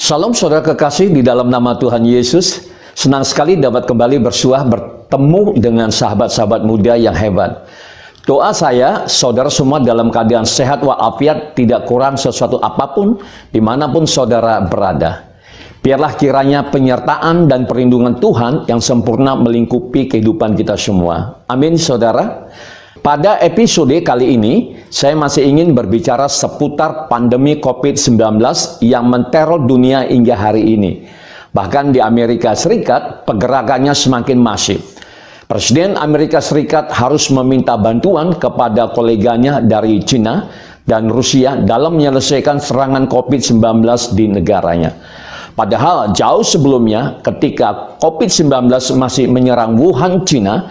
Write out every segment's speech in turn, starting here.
Salam saudara kekasih di dalam nama Tuhan Yesus. Senang sekali dapat kembali bertemu dengan sahabat-sahabat muda yang hebat. Doa saya, saudara semua dalam keadaan sehat walafiat, tidak kurang sesuatu apapun, dimanapun saudara berada. Biarlah kiranya penyertaan dan perlindungan Tuhan yang sempurna melingkupi kehidupan kita semua. Amin, saudara. Pada episode kali ini, saya masih ingin berbicara seputar pandemi COVID-19 yang menteror dunia hingga hari ini. Bahkan di Amerika Serikat, pergerakannya semakin masif. Presiden Amerika Serikat harus meminta bantuan kepada koleganya dari China dan Rusia dalam menyelesaikan serangan COVID-19 di negaranya. Padahal jauh sebelumnya, ketika COVID-19 masih menyerang Wuhan, China,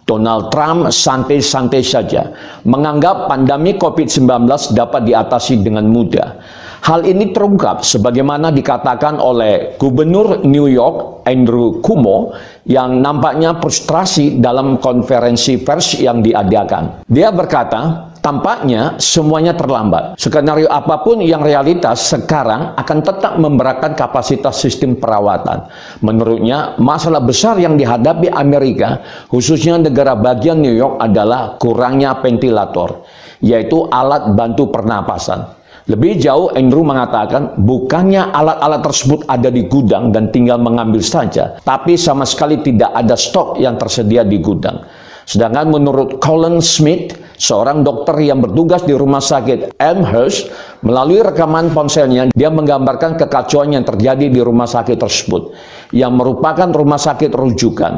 Donald Trump santai-santai saja, menganggap pandemi COVID-19 dapat diatasi dengan mudah. Hal ini terungkap sebagaimana dikatakan oleh Gubernur New York, Andrew Cuomo, yang nampaknya frustrasi dalam konferensi pers yang diadakan. Dia berkata, tampaknya semuanya terlambat. Skenario apapun yang realitas sekarang akan tetap memberatkan kapasitas sistem perawatan. Menurutnya, masalah besar yang dihadapi Amerika, khususnya negara bagian New York, adalah kurangnya ventilator, yaitu alat bantu pernapasan. Lebih jauh, Andrew mengatakan, bukannya alat-alat tersebut ada di gudang dan tinggal mengambil saja, tapi sama sekali tidak ada stok yang tersedia di gudang. Sedangkan menurut Colin Smith, seorang dokter yang bertugas di rumah sakit Elmhurst, melalui rekaman ponselnya, dia menggambarkan kekacauan yang terjadi di rumah sakit tersebut, yang merupakan rumah sakit rujukan.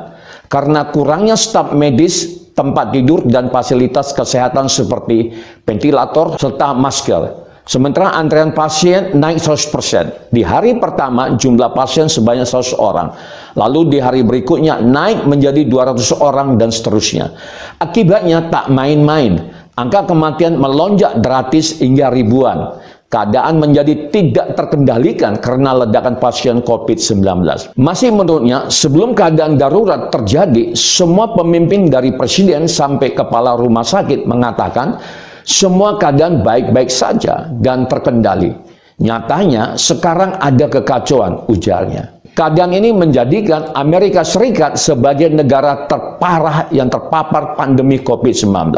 Karena kurangnya staf medis, tempat tidur, dan fasilitas kesehatan seperti ventilator serta masker. Sementara antrean pasien naik 100%. Di hari pertama jumlah pasien sebanyak 100 orang. Lalu di hari berikutnya naik menjadi 200 orang dan seterusnya. Akibatnya tak main-main. Angka kematian melonjak drastis hingga ribuan. Keadaan menjadi tidak terkendalikan karena ledakan pasien COVID-19. Masih menurutnya, sebelum keadaan darurat terjadi, semua pemimpin dari presiden sampai kepala rumah sakit mengatakan semua keadaan baik-baik saja dan terkendali. Nyatanya sekarang ada kekacauan, ujarnya. Keadaan ini menjadikan Amerika Serikat sebagai negara terparah yang terpapar pandemi COVID-19.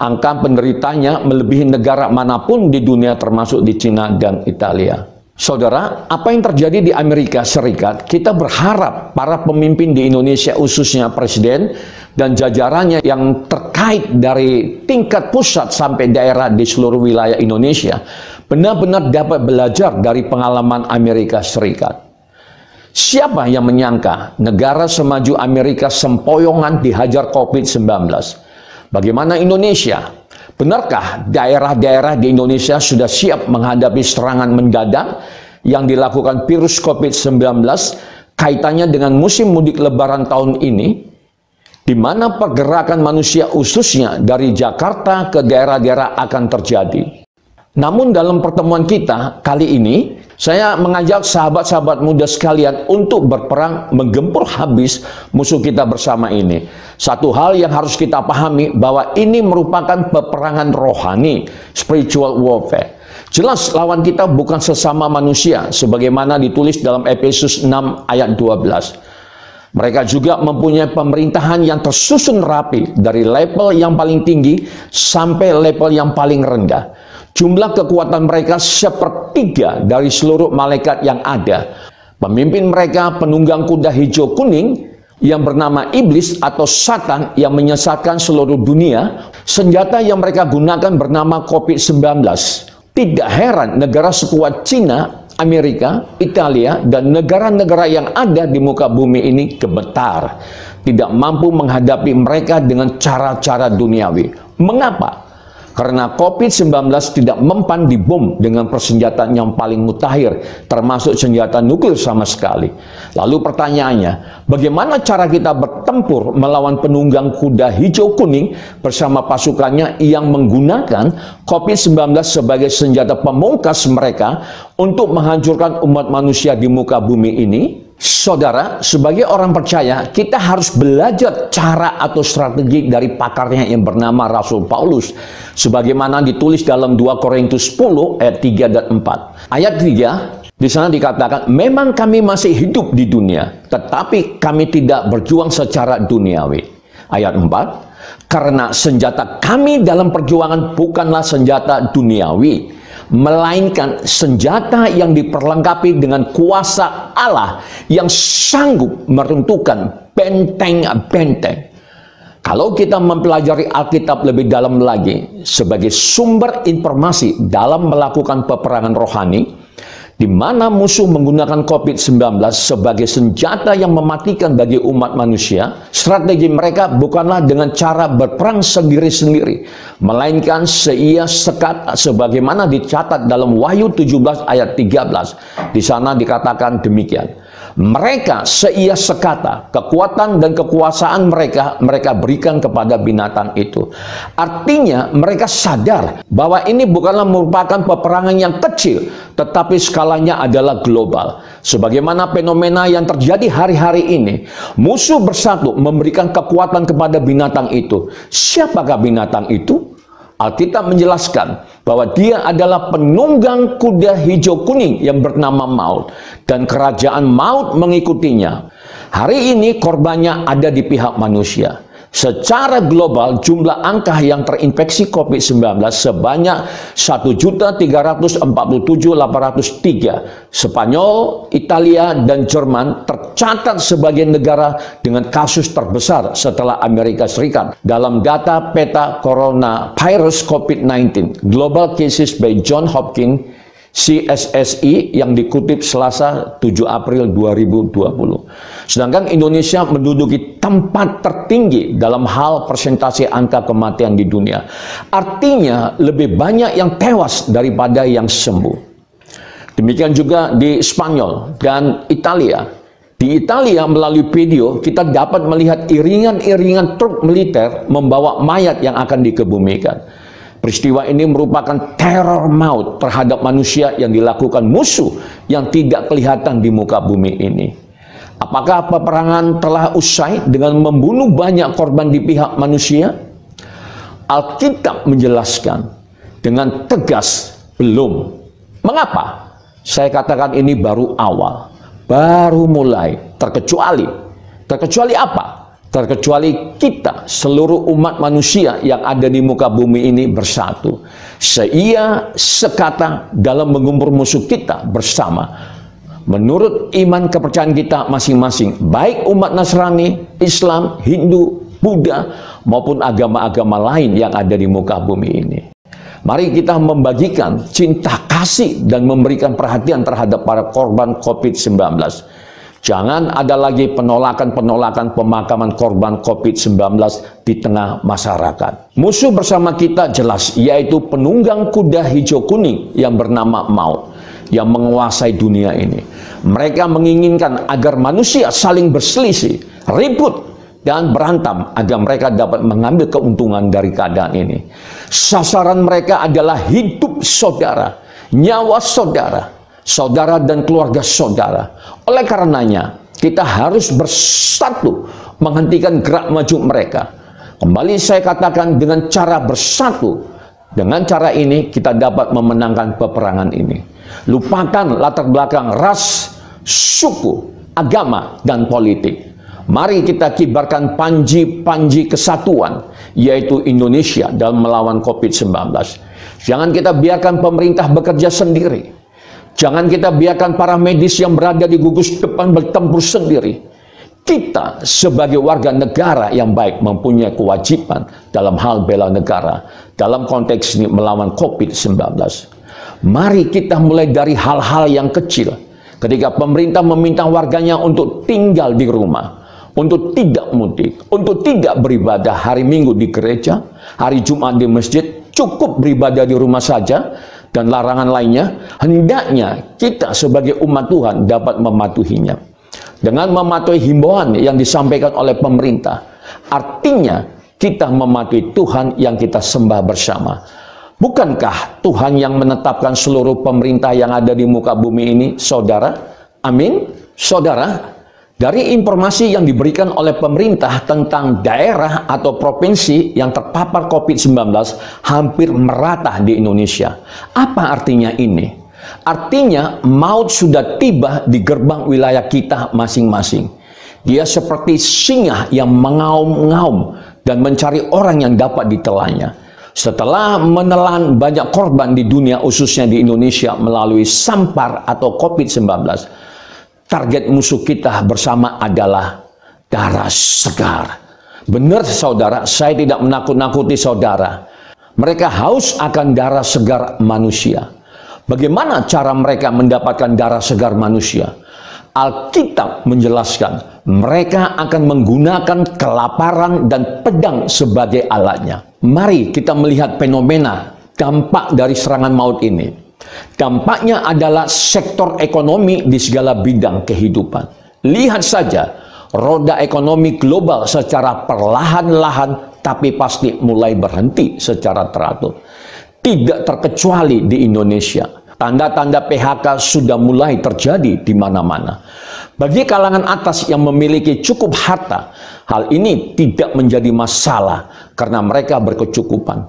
Angka penderitanya melebihi negara manapun di dunia termasuk di China dan Italia. Saudara, apa yang terjadi di Amerika Serikat, kita berharap para pemimpin di Indonesia, khususnya presiden dan jajarannya yang terkait dari tingkat pusat sampai daerah di seluruh wilayah Indonesia, benar-benar dapat belajar dari pengalaman Amerika Serikat. Siapa yang menyangka negara semaju Amerika sempoyongan dihajar COVID-19? Bagaimana Indonesia? Benarkah daerah-daerah di Indonesia sudah siap menghadapi serangan mendadak yang dilakukan virus COVID-19 kaitannya dengan musim mudik lebaran tahun ini, di mana pergerakan manusia khususnya dari Jakarta ke daerah-daerah akan terjadi? Namun dalam pertemuan kita kali ini, saya mengajak sahabat-sahabat muda sekalian untuk berperang menggempur habis musuh kita bersama ini. Satu hal yang harus kita pahami bahwa ini merupakan peperangan rohani, spiritual warfare. Jelas lawan kita bukan sesama manusia, sebagaimana ditulis dalam Efesus 6 ayat 12. Mereka juga mempunyai pemerintahan yang tersusun rapi dari level yang paling tinggi sampai level yang paling rendah. Jumlah kekuatan mereka sepertiga dari seluruh malaikat yang ada. Pemimpin mereka penunggang kuda hijau kuning yang bernama Iblis atau Satan yang menyesatkan seluruh dunia. Senjata yang mereka gunakan bernama COVID-19. Tidak heran negara sekuat China, Amerika, Italia, dan negara-negara yang ada di muka bumi ini gemetar. Tidak mampu menghadapi mereka dengan cara-cara duniawi. Mengapa? Karena COVID-19 tidak mempan dibom dengan persenjataan yang paling mutakhir, termasuk senjata nuklir sama sekali. Lalu pertanyaannya, bagaimana cara kita bertempur melawan penunggang kuda hijau kuning bersama pasukannya yang menggunakan COVID-19 sebagai senjata pemungkas mereka untuk menghancurkan umat manusia di muka bumi ini? Saudara, sebagai orang percaya, kita harus belajar cara atau strategi dari pakarnya yang bernama Rasul Paulus. Sebagaimana ditulis dalam 2 Korintus 10 ayat 3 dan 4. Ayat 3, di sana dikatakan, memang kami masih hidup di dunia, tetapi kami tidak berjuang secara duniawi. Ayat 4, karena senjata kami dalam perjuangan bukanlah senjata duniawi, melainkan senjata yang diperlengkapi dengan kuasa Allah yang sanggup meruntuhkan benteng-benteng. Kalau kita mempelajari Alkitab lebih dalam lagi sebagai sumber informasi dalam melakukan peperangan rohani, di mana musuh menggunakan COVID-19 sebagai senjata yang mematikan bagi umat manusia, strategi mereka bukanlah dengan cara berperang sendiri-sendiri, melainkan seia sekat sebagaimana dicatat dalam Wahyu 17 ayat 13. Di sana dikatakan demikian. Mereka seia sekata, kekuatan dan kekuasaan mereka berikan kepada binatang itu. Artinya mereka sadar bahwa ini bukanlah merupakan peperangan yang kecil, tetapi skalanya adalah global. Sebagaimana fenomena yang terjadi hari-hari ini, musuh bersatu memberikan kekuatan kepada binatang itu. Siapakah binatang itu? Alkitab menjelaskan bahwa dia adalah penunggang kuda hijau kuning yang bernama Maut, dan kerajaan maut mengikutinya. Hari ini korbannya ada di pihak manusia. Secara global, jumlah angka yang terinfeksi COVID-19 sebanyak 1.347.803. Spanyol, Italia, dan Jerman tercatat sebagai negara dengan kasus terbesar setelah Amerika Serikat. Dalam data peta coronavirus COVID-19, Global Cases by John Hopkins, CSSI, yang dikutip Selasa 7 April 2020. Sedangkan Indonesia menduduki tempat tertinggi dalam hal persentase angka kematian di dunia. Artinya lebih banyak yang tewas daripada yang sembuh. Demikian juga di Spanyol dan Italia. Di Italia melalui video kita dapat melihat iringan-iringan truk militer membawa mayat yang akan dikebumikan. Peristiwa ini merupakan teror maut terhadap manusia yang dilakukan musuh yang tidak kelihatan di muka bumi ini. Apakah peperangan telah usai dengan membunuh banyak korban di pihak manusia? Alkitab menjelaskan dengan tegas, belum. Mengapa? Saya katakan ini baru awal, baru mulai, terkecuali apa? Terkecuali kita, seluruh umat manusia yang ada di muka bumi ini bersatu. Seia sekata dalam mengumpul musuh kita bersama. Menurut iman kepercayaan kita masing-masing, baik umat Nasrani, Islam, Hindu, Buddha, maupun agama-agama lain yang ada di muka bumi ini. Mari kita membagikan cinta kasih dan memberikan perhatian terhadap para korban COVID-19. Jangan ada lagi penolakan-penolakan pemakaman korban COVID-19 di tengah masyarakat. Musuh bersama kita jelas, yaitu penunggang kuda hijau kuning yang bernama Maut, yang menguasai dunia ini. Mereka menginginkan agar manusia saling berselisih, ribut, dan berantem agar mereka dapat mengambil keuntungan dari keadaan ini. Sasaran mereka adalah hidup saudara, nyawa saudara, saudara dan keluarga saudara. Oleh karenanya, kita harus bersatu menghentikan gerak maju mereka. Kembali saya katakan, dengan cara bersatu, dengan cara ini kita dapat memenangkan peperangan ini. Lupakan latar belakang ras, suku, agama, dan politik. Mari kita kibarkan panji-panji kesatuan, yaitu Indonesia dalam melawan COVID-19. Jangan kita biarkan pemerintah bekerja sendiri. Jangan kita biarkan para medis yang berada di gugus depan bertempur sendiri. Kita sebagai warga negara yang baik mempunyai kewajiban dalam hal bela negara. Dalam konteks ini melawan COVID-19. Mari kita mulai dari hal-hal yang kecil. Ketika pemerintah meminta warganya untuk tinggal di rumah, untuk tidak mudik, untuk tidak beribadah hari Minggu di gereja, hari Jumat di masjid, cukup beribadah di rumah saja, dan larangan lainnya, hendaknya kita sebagai umat Tuhan dapat mematuhinya. Dengan mematuhi himbauan yang disampaikan oleh pemerintah, artinya kita mematuhi Tuhan yang kita sembah bersama. Bukankah Tuhan yang menetapkan seluruh pemerintah yang ada di muka bumi ini, saudara? Amin. Saudara, dari informasi yang diberikan oleh pemerintah tentang daerah atau provinsi yang terpapar COVID-19 hampir merata di Indonesia. Apa artinya ini? Artinya maut sudah tiba di gerbang wilayah kita masing-masing. Dia seperti singa yang mengaum-ngaum dan mencari orang yang dapat ditelannya. Setelah menelan banyak korban di dunia, khususnya di Indonesia melalui sampar atau COVID-19, target musuh kita bersama adalah darah segar. Benar saudara, saya tidak menakut-nakuti saudara. Mereka haus akan darah segar manusia. Bagaimana cara mereka mendapatkan darah segar manusia? Alkitab menjelaskan, mereka akan menggunakan kelaparan dan pedang sebagai alatnya. Mari kita melihat fenomena dampak dari serangan maut ini. Dampaknya adalah sektor ekonomi di segala bidang kehidupan. Lihat saja, roda ekonomi global secara perlahan-lahan tapi pasti mulai berhenti secara teratur. Tidak terkecuali di Indonesia. Tanda-tanda PHK sudah mulai terjadi di mana-mana. Bagi kalangan atas yang memiliki cukup harta, hal ini tidak menjadi masalah karena mereka berkecukupan.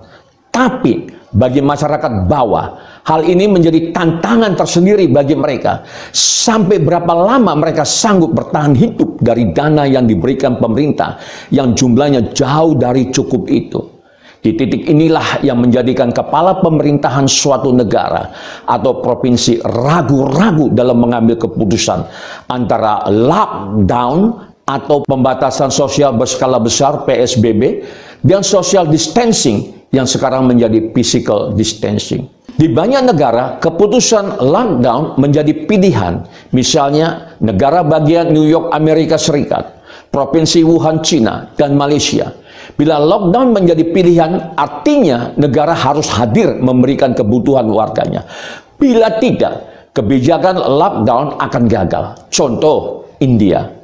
Tapi bagi masyarakat bawah, hal ini menjadi tantangan tersendiri bagi mereka. Sampai berapa lama mereka sanggup bertahan hidup dari dana yang diberikan pemerintah yang jumlahnya jauh dari cukup itu. Di titik inilah yang menjadikan kepala pemerintahan suatu negara atau provinsi ragu-ragu dalam mengambil keputusan antara lockdown atau pembatasan sosial berskala besar PSBB dan social distancing yang sekarang menjadi physical distancing. Di banyak negara, keputusan lockdown menjadi pilihan. Misalnya, negara bagian New York, Amerika Serikat, Provinsi Wuhan, Cina, dan Malaysia. Bila lockdown menjadi pilihan, artinya negara harus hadir memberikan kebutuhan warganya. Bila tidak, kebijakan lockdown akan gagal. Contoh, India.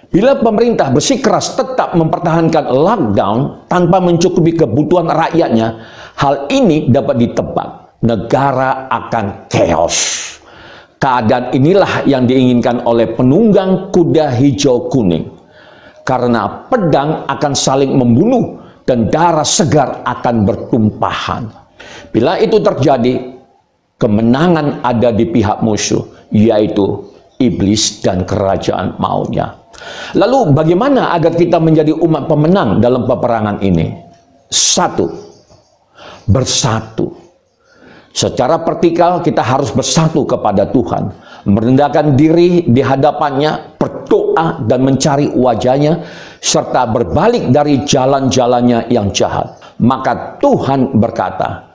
Bila pemerintah bersikeras tetap mempertahankan lockdown tanpa mencukupi kebutuhan rakyatnya, hal ini dapat ditebak. Negara akan chaos. Keadaan inilah yang diinginkan oleh penunggang kuda hijau kuning. Karena pedang akan saling membunuh dan darah segar akan bertumpahan. Bila itu terjadi, kemenangan ada di pihak musuh, yaitu iblis dan kerajaan mautnya. Lalu bagaimana agar kita menjadi umat pemenang dalam peperangan ini? 1. Bersatu. Secara vertikal kita harus bersatu kepada Tuhan, merendahkan diri di hadapannya, berdoa dan mencari wajahnya, serta berbalik dari jalan-jalannya yang jahat. Maka Tuhan berkata,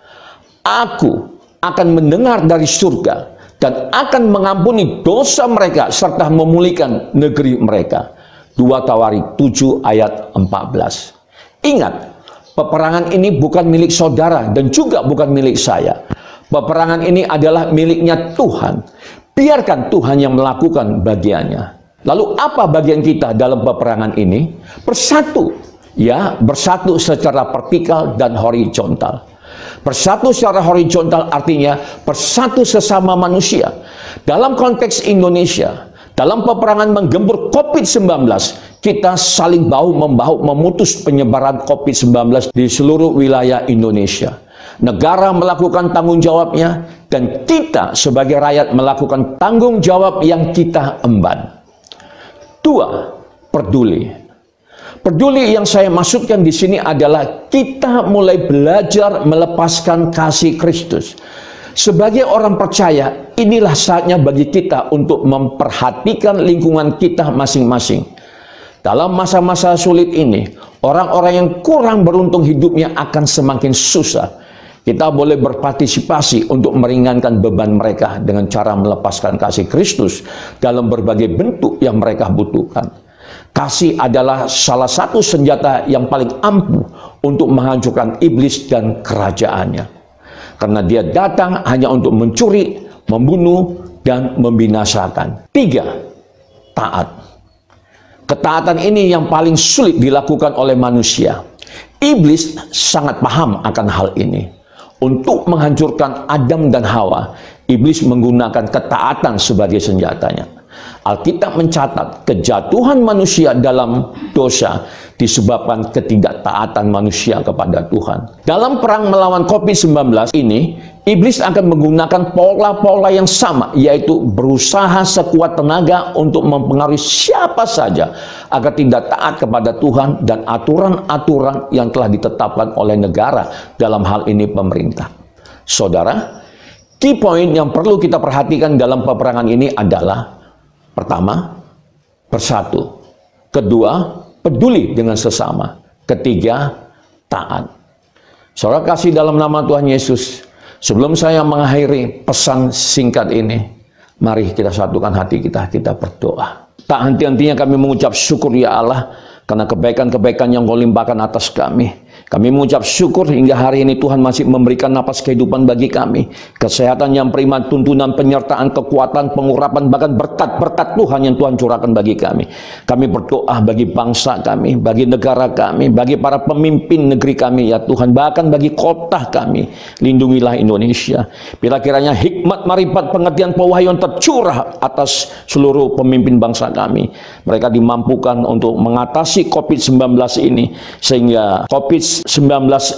Aku akan mendengar dari surga dan akan mengampuni dosa mereka serta memulihkan negeri mereka. 2 Tawarik 7 ayat 14. Ingat, peperangan ini bukan milik saudara dan juga bukan milik saya. Peperangan ini adalah miliknya Tuhan. Biarkan Tuhan yang melakukan bagiannya. Lalu apa bagian kita dalam peperangan ini? Bersatu. Ya, bersatu secara vertikal dan horizontal. Bersatu secara horizontal artinya bersatu sesama manusia. Dalam konteks Indonesia, dalam peperangan menggempur COVID-19, kita saling bahu-membahu memutus penyebaran COVID-19 di seluruh wilayah Indonesia. Negara melakukan tanggung jawabnya dan kita sebagai rakyat melakukan tanggung jawab yang kita emban. 2. Peduli. Peduli yang saya maksudkan di sini adalah kita mulai belajar melepaskan kasih Kristus. Sebagai orang percaya, inilah saatnya bagi kita untuk memperhatikan lingkungan kita masing-masing. Dalam masa-masa sulit ini, orang-orang yang kurang beruntung hidupnya akan semakin susah. Kita boleh berpartisipasi untuk meringankan beban mereka dengan cara melepaskan kasih Kristus dalam berbagai bentuk yang mereka butuhkan. Kasih adalah salah satu senjata yang paling ampuh untuk menghancurkan iblis dan kerajaannya. Karena dia datang hanya untuk mencuri, membunuh, dan membinasakan. 3. Taat. Ketaatan ini yang paling sulit dilakukan oleh manusia. Iblis sangat paham akan hal ini. Untuk menghancurkan Adam dan Hawa, iblis menggunakan ketaatan sebagai senjatanya. Alkitab mencatat kejatuhan manusia dalam dosa disebabkan ketidaktaatan manusia kepada Tuhan. Dalam perang melawan COVID-19 ini, iblis akan menggunakan pola-pola yang sama, yaitu berusaha sekuat tenaga untuk mempengaruhi siapa saja agar tidak taat kepada Tuhan dan aturan-aturan yang telah ditetapkan oleh negara, dalam hal ini pemerintah. Saudara, key point yang perlu kita perhatikan dalam peperangan ini adalah: pertama, bersatu. Kedua, peduli dengan sesama. Ketiga, taat. Saudara kasih dalam nama Tuhan Yesus, sebelum saya mengakhiri pesan singkat ini, mari kita satukan hati kita, kita berdoa. Tak henti-hentinya kami mengucap syukur ya Allah, karena kebaikan-kebaikan yang Kau limpahkan atas kami. Kami mengucap syukur hingga hari ini Tuhan masih memberikan napas kehidupan bagi kami. Kesehatan yang prima, tuntunan, penyertaan, kekuatan, pengurapan, bahkan berkat-berkat Tuhan yang Tuhan curahkan bagi kami. Kami berdoa bagi bangsa kami, bagi negara kami, bagi para pemimpin negeri kami ya Tuhan. Bahkan bagi kota kami, lindungilah Indonesia. Bila kiranya hikmat, marifat, pengertian, pewahyuan tercurah atas seluruh pemimpin bangsa kami. Mereka dimampukan untuk mengatasi COVID-19 ini, sehingga COVID-19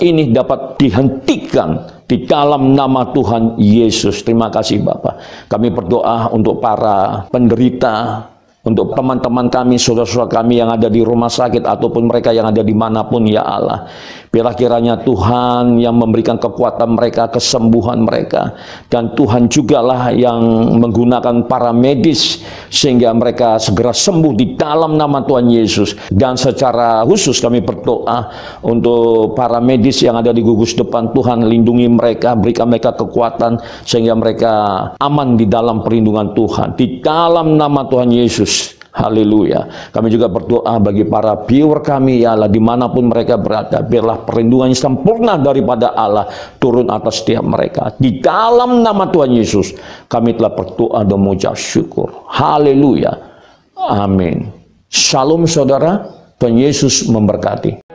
ini dapat dihentikan di dalam nama Tuhan Yesus. Terima kasih Bapak. Kami berdoa untuk para penderita, untuk teman-teman kami, saudara-saudara kami yang ada di rumah sakit ataupun mereka yang ada dimanapun ya Allah. Bila kiranya Tuhan yang memberikan kekuatan mereka, kesembuhan mereka, dan Tuhan jugalah yang menggunakan para medis sehingga mereka segera sembuh di dalam nama Tuhan Yesus. Dan secara khusus kami berdoa untuk para medis yang ada di gugus depan. Tuhan lindungi mereka, berikan mereka kekuatan sehingga mereka aman di dalam perlindungan Tuhan, di dalam nama Tuhan Yesus. Haleluya. Kami juga berdoa bagi para viewer kami ya Allah, dimanapun mereka berada, biarlah perlindungan yang sempurna daripada Allah turun atas setiap mereka. Di dalam nama Tuhan Yesus kami telah berdoa dan mengucap syukur. Haleluya. Amin. Shalom saudara. Tuhan Yesus memberkati.